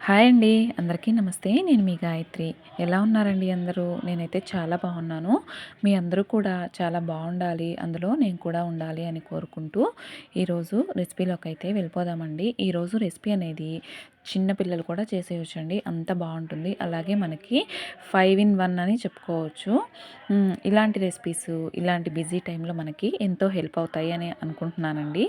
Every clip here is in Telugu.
హాయ్ అండి. అందరికీ నమస్తే. నేను మీ గాయత్రి. ఎలా ఉన్నారండి అందరూ? నేనైతే చాలా బాగున్నాను. మీ అందరూ కూడా చాలా బాగుండాలి, అందులో నేను కూడా ఉండాలి అని కోరుకుంటూ ఈరోజు రెసిపీలోకైతే వెళ్ళిపోదామండి. ఈరోజు రెసిపీ అనేది చిన్న పిల్లలు కూడా చేసేయొచ్చండి. అంత బాగుంటుంది. అలాగే మనకి 5 ఇన్ 1 అని చెప్పుకోవచ్చు. ఇలాంటి రెసిపీస్ ఇలాంటి బిజీ టైంలో మనకి ఎంతో హెల్ప్ అవుతాయి అని అనుకుంటున్నానండి.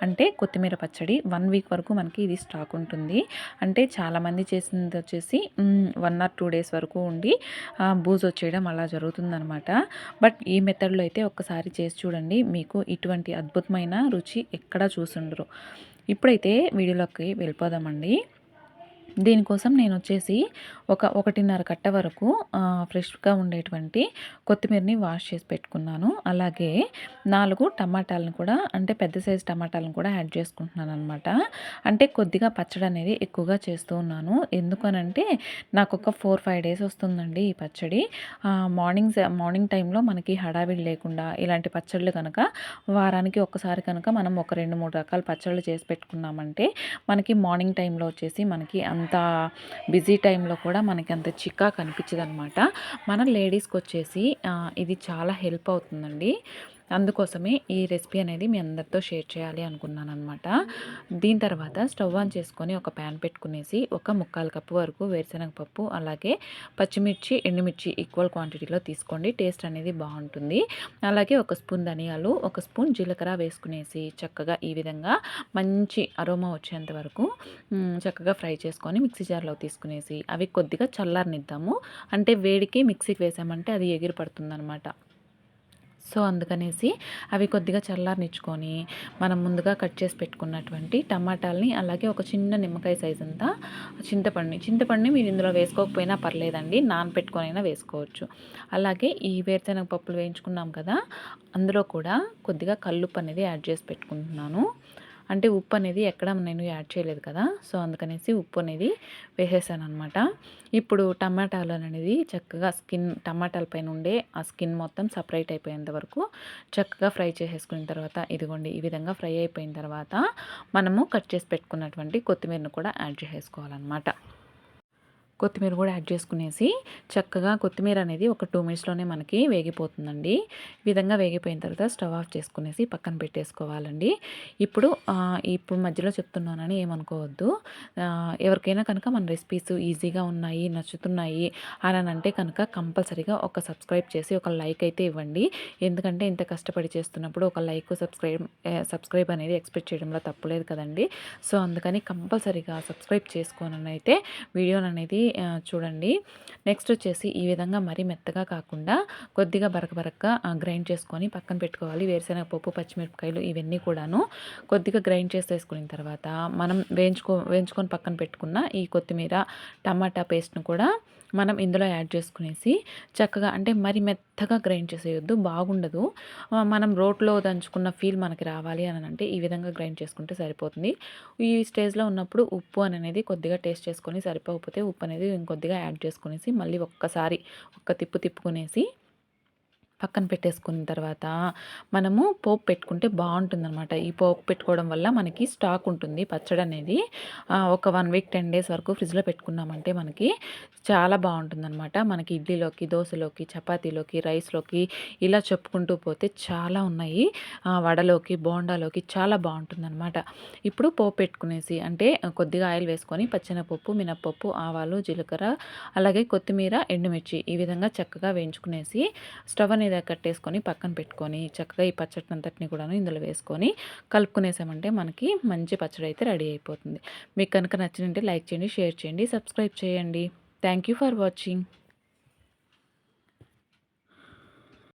అంటే కొత్తిమీర పచ్చడి 1 వీక్ వరకు మనకి ఇది స్టాక్ ఉంటుంది. అంటే చాలామంది చేసింది వచ్చేసి 1 ఆర్ 2 డేస్ వరకు ఉండి బూజు వచ్చేయడం అలా జరుగుతుందనమాట. బట్ ఈ మెథడ్లో అయితే ఒక్కసారి చేసి చూడండి. మీకు ఇటువంటి అద్భుతమైన రుచి ఎక్కడా చూసుండరు. ఇప్పుడైతే వీడియోలోకి వెళ్ళిపోదామండి. దీనికోసం నేను వచ్చేసి 1.5 కట్ట వరకు ఫ్రెష్గా ఉండేటువంటి కొత్తిమీరని వాష్ చేసి పెట్టుకున్నాను. అలాగే 4 టమాటాలను కూడా, అంటే పెద్ద సైజు టమాటాలను కూడా యాడ్ చేసుకుంటున్నాను అనమాట. అంటే కొద్దిగా పచ్చడి అనేది ఎక్కువగా చేస్తూ ఉన్నాను. ఎందుకనంటే నాకు ఒక 4-5 డేస్ వస్తుందండి ఈ పచ్చడి. మార్నింగ్ టైంలో మనకి హడావిడి లేకుండా ఇలాంటి పచ్చళ్ళు కనుక వారానికి ఒక్కసారి కనుక మనం ఒక 2-3 రకాల పచ్చళ్ళు చేసి పెట్టుకున్నామంటే మనకి మార్నింగ్ టైంలో వచ్చేసి మనకి అంత బిజీ టైంలో కూడా మనకి అంత చికాకు అనిపించదు అనమాట. మన లేడీస్కి వచ్చేసి ఇది చాలా హెల్ప్ అవుతుందండి. అందుకోసమే ఈ రెసిపీ అనేది మీ అందరితో షేర్ చేయాలి అనుకున్నాను అనమాట. దీని తర్వాత స్టవ్ ఆన్ చేసుకొని ఒక ప్యాన్ పెట్టుకునేసి ఒక 3/4 కప్పు వరకు వేరుశనగ పప్పు, అలాగే పచ్చిమిర్చి, ఎండుమిర్చి ఈక్వల్ క్వాంటిటీలో తీసుకోండి. టేస్ట్ అనేది బాగుంటుంది. అలాగే ఒక స్పూన్ ధనియాలు, ఒక స్పూన్ జీలకర్ర వేసుకునేసి చక్కగా ఈ విధంగా మంచి అరోమా వచ్చేంత వరకు చక్కగా ఫ్రై చేసుకొని మిక్సీ జార్లో తీసుకునేసి అవి కొద్దిగా చల్లారనిద్దాము. అంటే వేడికి మిక్సీకి వేసామంటే అది ఎగిరి పడుతుందనమాట. సో అందుకనేసి అవి కొద్దిగా చల్లారనిచ్చుకొని మనం ముందుగా కట్ చేసి పెట్టుకున్నటువంటి టమాటాలని, అలాగే ఒక చిన్న నిమ్మకాయ సైజ్ అంతా చింతపండుని మీరు ఇందులో వేసుకోకపోయినా పర్లేదండి, నానపెట్టుకొనైనా వేసుకోవచ్చు. అలాగే ఈ వేరుశనగ పప్పులు వేయించుకున్నాం కదా, అందులో కూడా కొద్దిగా కల్లుప్పు అనేది యాడ్ చేసి పెట్టుకుంటున్నాను. అంటే ఉప్పు అనేది ఎక్కడ నేను యాడ్ చేయలేదు కదా, సో అందుకనేసి ఉప్పు అనేది వేసేసాను అనమాట. ఇప్పుడు టమాటాలు అనేది చక్కగా టమాటాల పైన ఉండే ఆ స్కిన్ మొత్తం సపరేట్ అయిపోయేంత వరకు చక్కగా ఫ్రై చేసేసుకున్న తర్వాత, ఇదిగోండి ఈ విధంగా ఫ్రై అయిపోయిన తర్వాత మనము కట్ చేసి పెట్టుకున్నటువంటి కొత్తిమీరను కూడా యాడ్ చేసేసుకోవాలన్నమాట. కొత్తిమీర కూడా యాడ్ చేసుకునేసి చక్కగా కొత్తిమీర అనేది ఒక 2 మినిట్స్లోనే మనకి వేగిపోతుందండి. ఈ విధంగా వేగిపోయిన తర్వాత స్టవ్ ఆఫ్ చేసుకునేసి పక్కన పెట్టేసుకోవాలండి. ఇప్పుడు మధ్యలో చెప్తున్నానని ఏమనుకోవద్దు. ఎవరికైనా కనుక మన రెసిపీస్ ఈజీగా ఉన్నాయి, నచ్చుతున్నాయి అని అంటే కనుక కంపల్సరీగా ఒక సబ్స్క్రైబ్ చేసి ఒక లైక్ అయితే ఇవ్వండి. ఎందుకంటే ఇంత కష్టపడి చేస్తున్నప్పుడు ఒక లైక్, సబ్స్క్రైబ్ అనేది ఎక్స్పెక్ట్ చేయడంలో తప్పులేదు కదండి. సో అందుకని కంపల్సరీగా సబ్స్క్రైబ్ చేసుకోనని అయితే వీడియోని అనేది చూడండి. నెక్స్ట్ వచ్చేసి ఈ విధంగా మరీ మెత్తగా కాకుండా కొద్దిగా బరకగా గ్రైండ్ చేసుకొని పక్కన పెట్టుకోవాలి. వేరుశనగ పప్పు, పచ్చిమిరపకాయలు ఇవన్నీ కూడాను కొద్దిగా గ్రైండ్ చేసేసుకున్న తర్వాత మనం వేయించుకొని పక్కన పెట్టుకున్న ఈ కొత్తిమీర, టమాటా పేస్ట్ను కూడా మనం ఇందులో యాడ్ చేసుకునేసి చక్కగా, అంటే మరి మెత్తగా గ్రైండ్ చేసేయొద్దు, బాగుండదు. మనం రోట్లో దంచుకున్న ఫీల్ మనకి రావాలి అని అంటే ఈ విధంగా గ్రైండ్ చేసుకుంటే సరిపోతుంది. ఈ స్టేజ్లో ఉన్నప్పుడు ఉప్పు అనేది కొద్దిగా టేస్ట్ చేసుకొని, సరిపోకపోతే ఉప్పు అనేది ఇంకొద్దిగా యాడ్ చేసుకునేసి మళ్ళీ ఒక్కసారి తిప్పుకునేసి పక్కన పెట్టేసుకున్న తర్వాత మనము పోపు పెట్టుకుంటే బాగుంటుందన్నమాట. ఈ పోపు పెట్టుకోవడం వల్ల మనకి స్టాక్ ఉంటుంది పచ్చడి అనేది. ఒక 1 వీక్ 10 డేస్ వరకు ఫ్రిడ్జ్లో పెట్టుకున్నామంటే మనకి చాలా బాగుంటుందన్నమాట. మనకి ఇడ్లీలోకి, దోశలోకి, చపాతీలోకి, రైస్లోకి ఇలా చెప్పుకుంటూ పోతే చాలా ఉన్నాయి. వడలోకి, బోండాలోకి చాలా బాగుంటుందన్నమాట. ఇప్పుడు పోపు పెట్టుకునేసి, అంటే కొద్దిగా ఆయిల్ వేసుకొని పచ్చెనపప్పు, మినప్పప్పు, ఆవాలు, జీలకర్ర, అలాగే కొత్తిమీర, ఎండుమిర్చి ఈ విధంగా చక్కగా వేయించుకునేసి స్టవ్ అనేది కట్టేసుకొని పక్కన పెట్టుకొని చక్కగా ఈ పచ్చడి అంతటిని కూడా ఇందులో వేసుకొని కలుపుకునేసామంటే మనకి మంచి పచ్చడి అయితే రెడీ అయిపోతుంది. మీకు కనుక నచ్చినంటే లైక్ చేయండి, షేర్ చేయండి, సబ్స్క్రైబ్ చేయండి. Thank you for watching.